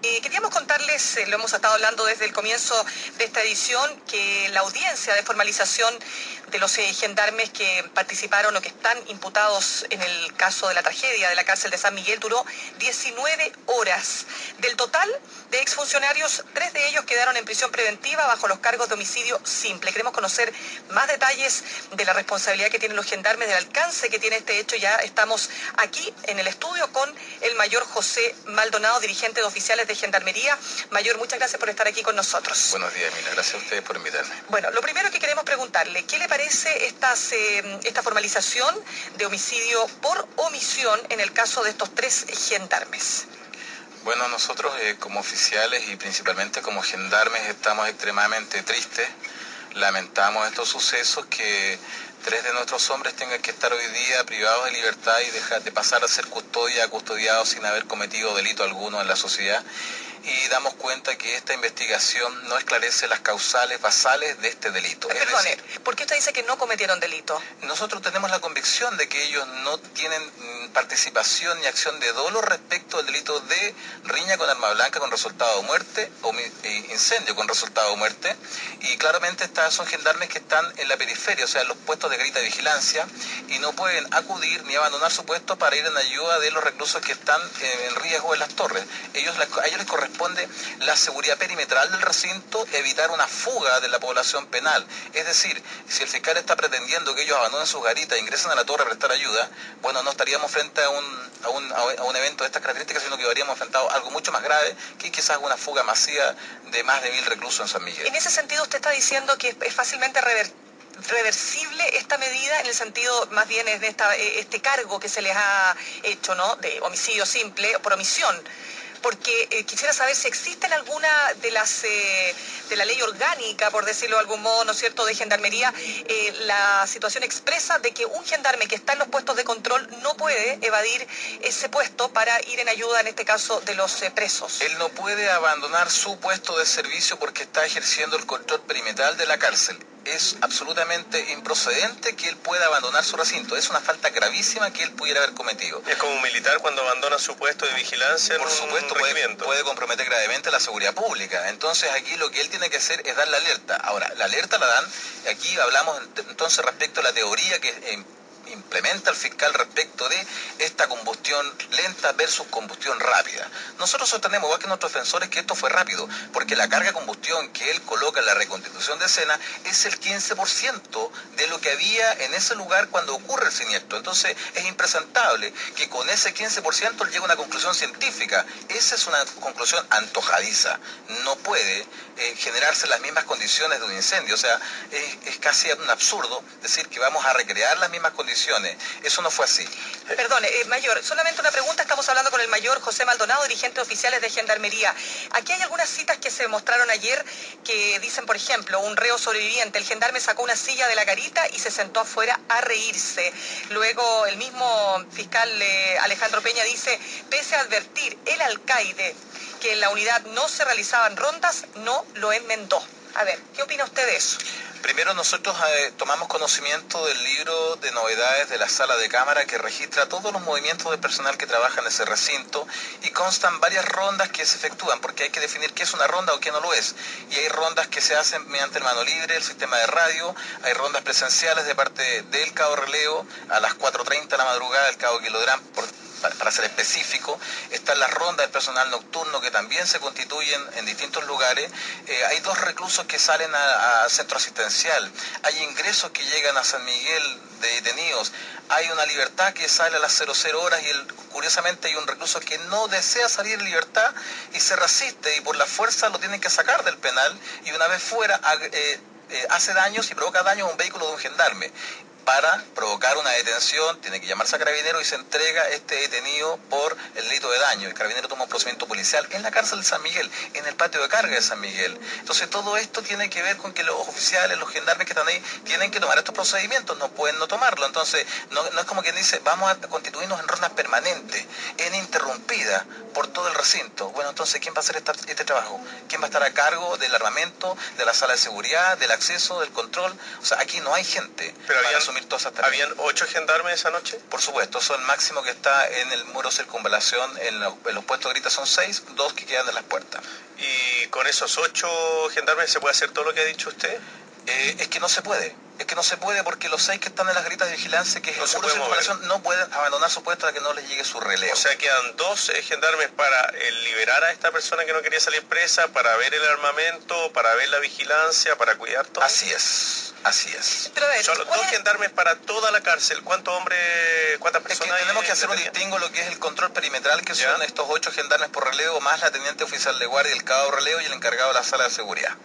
Queríamos contarles, lo hemos estado hablando desde el comienzo de esta edición, que la audiencia de formalización de los gendarmes que participaron o que están imputados en el caso de la tragedia de la cárcel de San Miguel duró 19 horas. Del total de exfuncionarios, 3 de ellos quedaron en prisión preventiva bajo los cargos de homicidio simple. Queremos conocer más detalles de la responsabilidad que tienen los gendarmes, del alcance que tiene este hecho. Ya estamos aquí en el estudio con el mayor José Maldonado, dirigente de oficiales de Gendarmería. Mayor, muchas gracias por estar aquí con nosotros. Buenos días, Emilia. Gracias a ustedes por invitarme. Bueno, lo primero que queremos preguntarle, ¿qué le parece esta formalización de homicidio por omisión en el caso de estos 3 gendarmes? Bueno, nosotros como oficiales y principalmente como gendarmes estamos extremadamente tristes. Lamentamos estos sucesos, que 3 de nuestros hombres tengan que estar hoy día privados de libertad y dejar de pasar a ser custodiados sin haber cometido delito alguno en la sociedad. Y damos cuenta que esta investigación no esclarece las causales basales de este delito. Perdone, ¿por qué usted dice que no cometieron delito? Nosotros tenemos la convicción de que ellos no tienen participación ni acción de dolo respecto al delito de riña con arma blanca con resultado de muerte o incendio con resultado de muerte. Y claramente estas son gendarmes que están en la periferia, o sea, en los puestos de grita vigilancia, y no pueden acudir ni abandonar su puesto para ir en ayuda de los reclusos que están en riesgo en las torres. A ellos les corresponde la seguridad perimetral del recinto, evitar una fuga de la población penal. Es decir, si el fiscal está pretendiendo que ellos abandonen sus garitas e ingresen a la torre a prestar ayuda, bueno, no estaríamos frente a un evento de estas características, sino que habríamos enfrentado algo mucho más grave, que quizás una fuga masiva de más de 1000 reclusos en San Miguel. En ese sentido, usted está diciendo que es fácilmente reversible esta medida, en el sentido más bien es de este cargo que se les ha hecho, ¿no?, de homicidio simple por omisión. Porque quisiera saber si existen alguna de la ley orgánica, por decirlo de algún modo, ¿no es cierto?, de gendarmería, la situación expresa de que un gendarme que está en los puestos de control no puede evadir ese puesto para ir en ayuda, en este caso, de los presos. Él no puede abandonar su puesto de servicio porque está ejerciendo el control perimetral de la cárcel. Es absolutamente improcedente que él pueda abandonar su recinto. Es una falta gravísima que él pudiera haber cometido. Es como un militar cuando abandona su puesto de vigilancia en Por supuesto, puede comprometer gravemente la seguridad pública. Entonces aquí lo que él tiene que hacer es dar la alerta. Ahora, la alerta la dan, aquí hablamos entonces respecto a la teoría que implementa el fiscal respecto de esta combustión lenta versus combustión rápida. Nosotros sostenemos, igual que nuestros defensores, que esto fue rápido, porque la carga de combustión que él coloca en la reconstitución de escena es el 15% de lo que había en ese lugar cuando ocurre el siniestro. Entonces es impresentable que con ese 15% él llegue a una conclusión científica. Esa es una conclusión antojadiza. No puede generarse las mismas condiciones de un incendio. O sea, es casi un absurdo decir que vamos a recrear las mismas condiciones. Eso no fue así. Perdone, mayor, solamente una pregunta. Estamos hablando con el mayor José Maldonado, dirigente de oficiales de Gendarmería. Aquí hay algunas citas que se mostraron ayer que dicen, por ejemplo, un reo sobreviviente. El gendarme sacó una silla de la garita y se sentó afuera a reírse. Luego el mismo fiscal Alejandro Peña dice, pese a advertir el alcaide que en la unidad no se realizaban rondas, no lo enmendó. A ver, ¿qué opina usted de eso? Primero, nosotros tomamos conocimiento del libro de novedades de la sala de cámara que registra todos los movimientos de personal que trabaja en ese recinto, y constan varias rondas que se efectúan, porque hay que definir qué es una ronda o qué no lo es. Y hay rondas que se hacen mediante el mano libre, el sistema de radio, hay rondas presenciales de parte del Cabo Relevo a las 4:30 de la madrugada, del Cabo Quilodrán, para ser específico. Están las rondas del personal nocturno que también se constituyen en distintos lugares. Hay 2 reclusos que salen a centro asistencial. Hay ingresos que llegan a San Miguel de detenidos. Hay una libertad que sale a las 00 horas y curiosamente hay un recluso que no desea salir en libertad y se resiste, y por la fuerza lo tienen que sacar del penal, y una vez fuera hace daños y provoca daños a un vehículo de un gendarme. Para provocar una detención tiene que llamarse a Carabinero y se entrega este detenido por el delito de daño. El Carabinero toma un procedimiento policial en la cárcel de San Miguel, en el patio de carga de San Miguel. Entonces todo esto tiene que ver con que los oficiales, los gendarmes que están ahí, tienen que tomar estos procedimientos, no pueden no tomarlo. Entonces no es como quien dice, vamos a constituirnos en rondas permanentes, ininterrumpidas por todo el recinto. Bueno, entonces, ¿quién va a hacer este trabajo? ¿Quién va a estar a cargo del armamento, de la sala de seguridad, del acceso, del control? O sea, aquí no hay gente para asumir asumir todas esas tareas. ¿Habían 8 gendarmes esa noche? Por supuesto, eso es el máximo que está en el muro circunvalación. En los puestos de grita son 6, 2 que quedan en las puertas. ¿Y con esos 8 gendarmes se puede hacer todo lo que ha dicho usted? Es que no se puede. Es que no se puede porque los 6 que están en las gritas de vigilancia, que es No el se muro de puede circunvalación, no pueden abandonar su puesto hasta que no les llegue su relevo. O sea, quedan 2 gendarmes para liberar a esta persona que no quería salir presa, para ver el armamento, para ver la vigilancia, para cuidar todo. Así es, así es. Pero a ver, Son los 2 gendarmes para toda la cárcel. ¿Cuántas Es personas que hay tenemos que hacer un detenidas? distingo lo que es el control perimetral, que ¿Ya? son estos 8 gendarmes por relevo, más la teniente oficial de guardia, el cabo de relevo y el encargado de la sala de seguridad.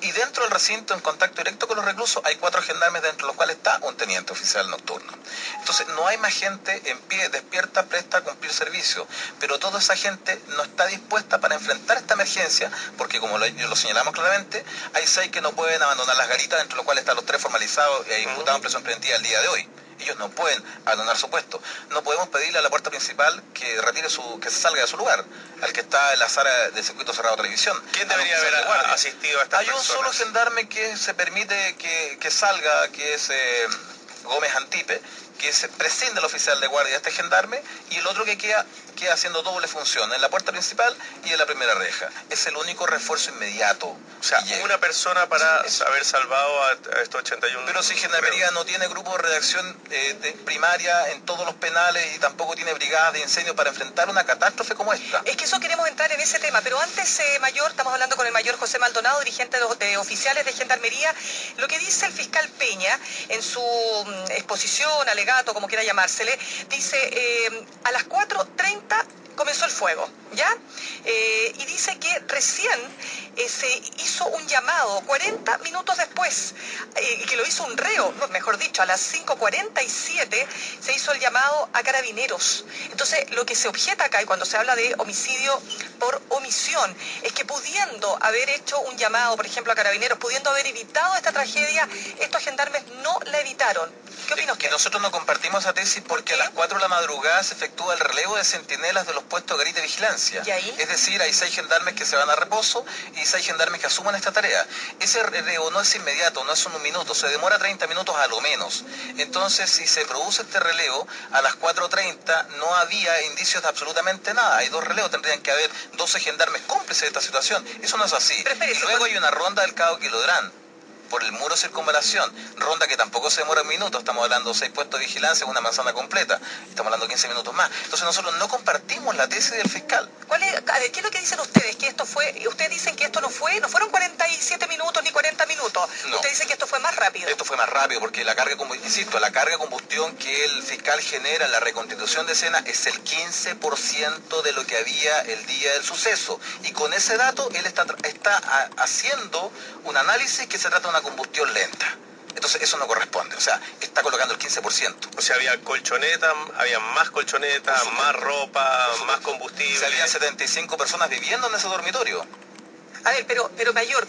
Y dentro del recinto, en contacto directo con los reclusos, hay 4 gendarmes, dentro de los cuales está un teniente oficial nocturno. Entonces, no hay más gente en pie, despierta, presta a cumplir servicio. Pero toda esa gente no está dispuesta para enfrentar esta emergencia, porque como lo señalamos claramente, hay 6 que no pueden abandonar las garitas, dentro de los cuales están los 3 formalizados e imputados en prisión preventiva el día de hoy. Ellos no pueden abandonar su puesto. No podemos pedirle a la puerta principal que retire que se salga de su lugar, al que está en la sala de circuito cerrado de televisión. ¿Quién debería haber asistido a estas Hay un personas? solo gendarme que se permite que salga, que es Gómez Antipe, que se prescinde el oficial de guardia de este gendarme, y el otro que queda haciendo doble función, en la puerta principal y en la primera reja. Es el único refuerzo inmediato. O sea, una persona para haber salvado a estos 81. Pero si Gendarmería no tiene grupo de redacción primaria en todos los penales y tampoco tiene brigadas de incendio para enfrentar una catástrofe como esta. Es que eso queremos entrar en ese tema, pero antes, Mayor, estamos hablando con el mayor José Maldonado, dirigente de oficiales de Gendarmería. Lo que dice el fiscal Peña en su exposición, alegato, como quiera llamársele, dice a las 4:30 comenzó el fuego, ¿ya? Y dice que recién se hizo un llamado 40 minutos después, y que lo hizo un reo, mejor dicho, a las 5:47 se hizo el llamado a carabineros. Entonces, lo que se objeta acá, y cuando se habla de homicidio por omisión, es que pudiendo haber hecho un llamado, por ejemplo, a carabineros, pudiendo haber evitado esta tragedia, estos gendarmes no la evitaron. ¿Qué opina usted? Que nosotros no compartimos esa tesis porque a las 4 de la madrugada se efectúa el relevo de centinelas de los puestos de grita y vigilancia. ¿Y ahí? Es decir, hay 6 gendarmes que se van a reposo y 6 gendarmes que asuman esta tarea. Ese relevo no es inmediato, no es en un minuto, se demora 30 minutos a lo menos. Entonces, si se produce este relevo, a las 4:30 no había indicios de absolutamente nada. Hay 2 relevos, tendrían que haber 12 gendarmes cómplices de esta situación. Eso no es así. Pero espérese, y luego hay una ronda del Cabo Quilodrán por el muro de circunvalación, ronda que tampoco se demora un minuto, estamos hablando de 6 puestos de vigilancia, una manzana completa, estamos hablando de 15 minutos más. Entonces nosotros no compartimos la tesis del fiscal. ¿Qué es lo que dicen ustedes? Que esto fue, ustedes dicen que esto no fueron 47 minutos ni 40 minutos. No. Ustedes dicen que esto fue más rápido. Esto fue más rápido porque la carga de combustión que el fiscal genera en la reconstitución de escena es el 15% de lo que había el día del suceso. Y con ese dato él está haciendo un análisis que se trata de una combustión lenta. Entonces eso no corresponde, o sea, está colocando el 15%. O sea, había colchonetas, había más colchonetas, más ropa, más combustible. Se habían 75 personas viviendo en ese dormitorio. A ver, pero Mayor,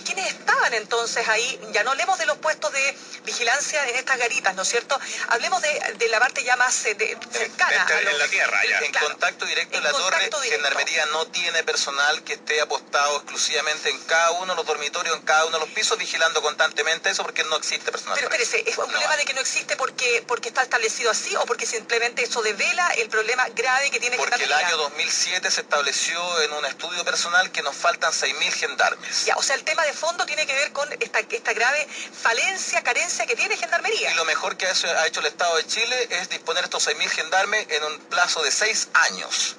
¿quiénes estaban entonces ahí? Ya no hablemos de los puestos de vigilancia en estas garitas, ¿no es cierto? Hablemos de la parte ya más cercana. En la tierra, ya. En Claro. contacto directo en En la torre, contacto directo. Gendarmería no tiene personal que esté apostado exclusivamente en cada uno de los dormitorios, en cada uno de los pisos, vigilando constantemente eso porque no existe personal. Pero para eso. espérese, ¿es un problema de que no existe porque está establecido así o porque simplemente eso devela el problema grave que tiene Porque el Gendarmería? año 2007 se estableció en un estudio personal que nos faltan 6.000 gendarmes. Ya, o sea, el tema de fondo tiene que ver con esta grave falencia, carencia que tiene Gendarmería. Y lo mejor que ha hecho el Estado de Chile es disponer estos 6.000 gendarmes en un plazo de 6 años,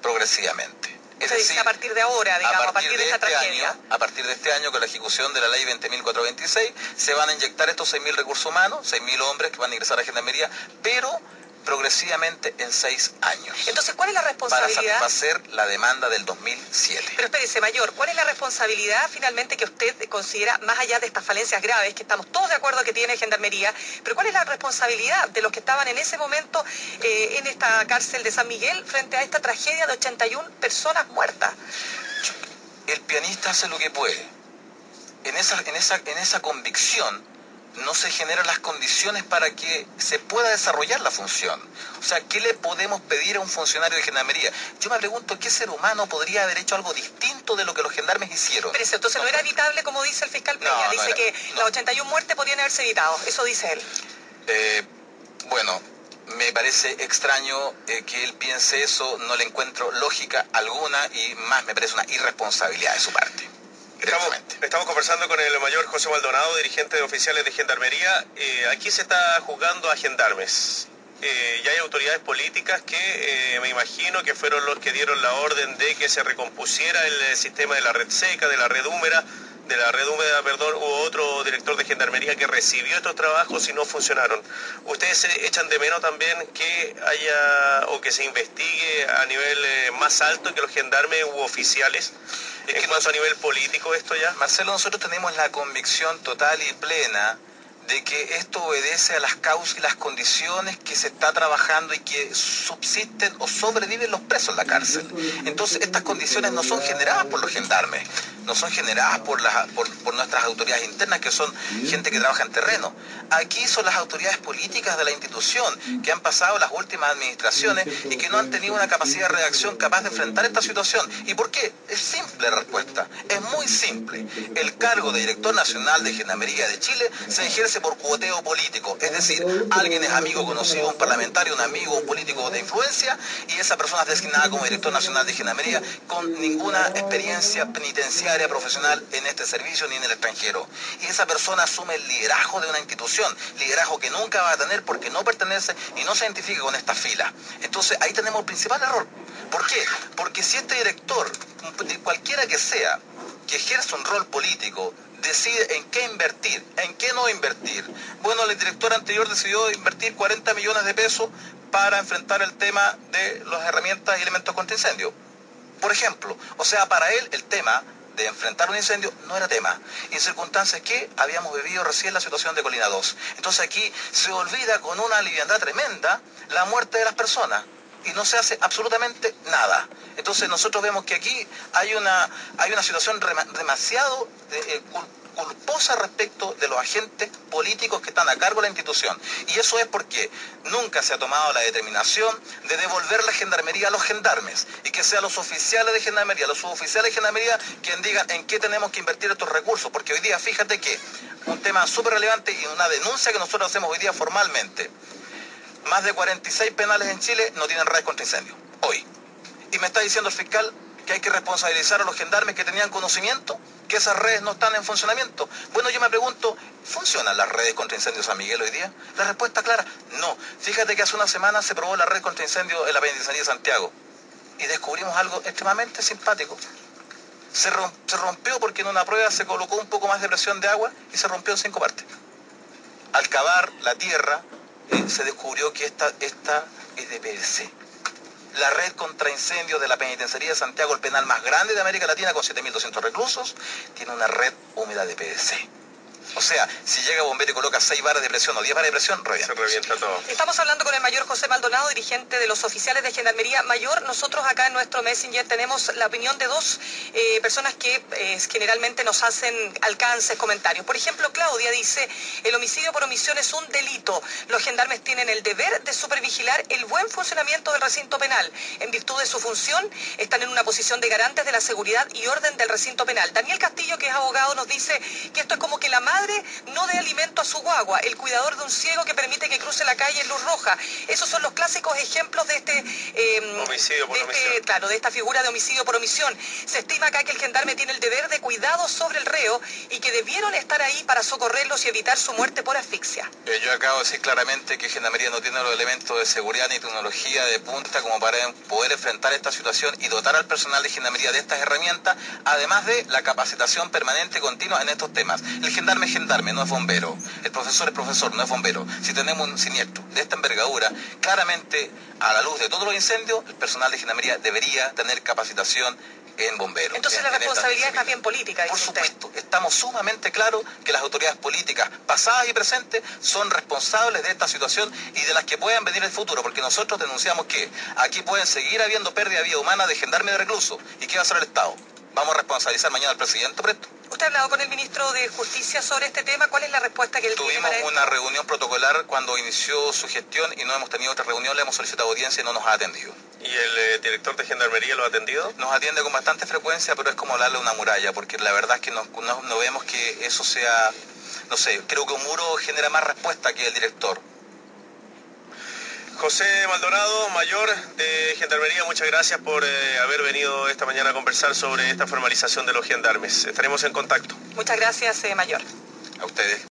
progresivamente. Es decir, a partir de ahora, digamos, a partir de esta tragedia. a partir de este año, con la ejecución de la ley 20.426, se van a inyectar estos 6.000 recursos humanos, 6.000 hombres que van a ingresar a Gendarmería, pero progresivamente en 6 años. Entonces, ¿cuál es la Para responsabilidad? satisfacer la demanda del 2007. Pero espérese, Mayor, ¿cuál es la responsabilidad finalmente que usted considera, más allá de estas falencias graves, que estamos todos de acuerdo que tiene Gendarmería, pero cuál es la responsabilidad de los que estaban en ese momento en esta cárcel de San Miguel frente a esta tragedia de 81 personas muertas? El pianista hace lo que puede. En esa convicción no se generan las condiciones para que se pueda desarrollar la función. O sea, ¿qué le podemos pedir a un funcionario de Gendarmería? Yo me pregunto, ¿qué ser humano podría haber hecho algo distinto de lo que los gendarmes hicieron? Pero entonces no era evitable, como dice el fiscal Peña. No, no dice era, que no. las 81 muertes podían haberse evitado. Eso dice él. Eh, bueno, me parece extraño que él piense eso, no le encuentro lógica alguna y más me parece una irresponsabilidad de su parte. Estamos conversando con el mayor José Maldonado, dirigente de oficiales de Gendarmería. Aquí se está juzgando a gendarmes. Ya hay autoridades políticas que me imagino que fueron los que dieron la orden de que se recompusiera el sistema de la red seca, de la red húmeda, hubo otro director de Gendarmería que recibió estos trabajos y no funcionaron. ¿Ustedes echan de menos también que haya o que se investigue a nivel más alto que los gendarmes u oficiales? ¿Es que no es a nivel político esto ya? Marcelo, nosotros tenemos la convicción total y plena de que esto obedece a las causas y las condiciones que se está trabajando y que subsisten o sobreviven los presos en la cárcel. Entonces, estas condiciones no son generadas por los gendarmes, no son generadas por nuestras autoridades internas, que son gente que trabaja en terreno. Aquí son las autoridades políticas de la institución que han pasado las últimas administraciones y que no han tenido una capacidad de reacción capaz de enfrentar esta situación. ¿Y por qué? Es simple la respuesta, es muy simple. El cargo de director nacional de Gendarmería de Chile se ejerce por cuoteo político, es decir, alguien es amigo conocido, un parlamentario, un amigo, un político de influencia, y esa persona es designada como director nacional de Gendarmería con ninguna experiencia penitenciaria profesional en este servicio ni en el extranjero. Y esa persona asume el liderazgo de una institución, liderazgo que nunca va a tener porque no pertenece y no se identifica con esta fila. Entonces ahí tenemos el principal error. ¿Por qué? Porque si este director, cualquiera que sea, que ejerce un rol político, decide en qué invertir, en qué no invertir. Bueno, el director anterior decidió invertir 40 millones de pesos para enfrentar el tema de las herramientas y elementos contra incendio. Por ejemplo, o sea, para él el tema de enfrentar un incendio no era tema. Y en circunstancias que habíamos vivido recién la situación de Colina 2. Entonces aquí se olvida con una liviandad tremenda la muerte de las personas. Y no se hace absolutamente nada. Entonces nosotros vemos que aquí hay una situación demasiado culposa respecto de los agentes políticos que están a cargo de la institución. Y eso es porque nunca se ha tomado la determinación de devolver la gendarmería a los gendarmes y que sean los oficiales de gendarmería, los suboficiales de gendarmería quien digan en qué tenemos que invertir estos recursos. Porque hoy día, fíjate que un tema súper relevante y una denuncia que nosotros hacemos hoy día formalmente. Más de 46 penales en Chile no tienen redes contra incendio, hoy. Y me está diciendo el fiscal que hay que responsabilizar a los gendarmes que tenían conocimiento que esas redes no están en funcionamiento. Bueno, yo me pregunto, ¿funcionan las redes contra incendios San Miguel hoy día? La respuesta clara, no. Fíjate que hace una semana se probó la red contra incendio en la penitenciaría de Santiago y descubrimos algo extremadamente simpático. Se rompió porque en una prueba se colocó un poco más de presión de agua y se rompió en 5 partes. Al cavar la tierra, se descubrió que esta es de PVC. La red contra incendios de la penitenciaría de Santiago, el penal más grande de América Latina con 7.200 reclusos, tiene una red húmeda de PVC. O sea, si llega bombero y coloca 6 varas de presión o 10 varas de presión, revienta. Se revienta todo. Estamos hablando con el mayor José Maldonado, dirigente de los oficiales de Gendarmería. Mayor, nosotros acá en nuestro Messenger tenemos la opinión de dos personas que generalmente nos hacen alcances, comentarios. Por ejemplo, Claudia dice, el homicidio por omisión es un delito. Los gendarmes tienen el deber de supervigilar el buen funcionamiento del recinto penal. En virtud de su función, están en una posición de garantes de la seguridad y orden del recinto penal. Daniel Castillo, que es abogado, nos dice que esto es como que la madre no dé alimento a su guagua, el cuidador de un ciego que permite que cruce la calle en luz roja. Esos son los clásicos ejemplos de homicidio por omisión. Claro, de esta figura de homicidio por omisión. Se estima acá que el gendarme tiene el deber de cuidado sobre el reo y que debieron estar ahí para socorrerlos y evitar su muerte por asfixia. Yo acabo de decir claramente que Gendarmería no tiene los elementos de seguridad ni tecnología de punta como para poder enfrentar esta situación y dotar al personal de Gendarmería de estas herramientas, además de la capacitación permanente y continua en estos temas. El gendarme es gendarme, no es bombero. El profesor es profesor, no es bombero. Si tenemos un siniestro de esta envergadura, claramente, a la luz de todos los incendios, el personal de Gendarmería debería tener capacitación en bomberos. Entonces la responsabilidad es más bien política, dice Por supuesto, estamos sumamente claros que las autoridades políticas pasadas y presentes son responsables de esta situación y de las que puedan venir en el futuro, porque nosotros denunciamos que aquí pueden seguir habiendo pérdida de vida humana de gendarmes y de reclusos. ¿Y qué va a hacer el Estado? ¿Vamos a responsabilizar mañana al presidente por esto? ¿Usted ha hablado con el ministro de Justicia sobre este tema? ¿Cuál es la respuesta que él tiene para esto? Tuvimos una reunión protocolar cuando inició su gestión y no hemos tenido otra reunión, le hemos solicitado audiencia y no nos ha atendido. ¿Y el director de Gendarmería lo ha atendido? Nos atiende con bastante frecuencia, pero es como hablarle a una muralla, porque la verdad es que no vemos que eso sea, no sé, creo que un muro genera más respuesta que el director. José Maldonado, mayor de Gendarmería, muchas gracias por haber venido esta mañana a conversar sobre esta formalización de los gendarmes. Estaremos en contacto. Muchas gracias, mayor. A ustedes.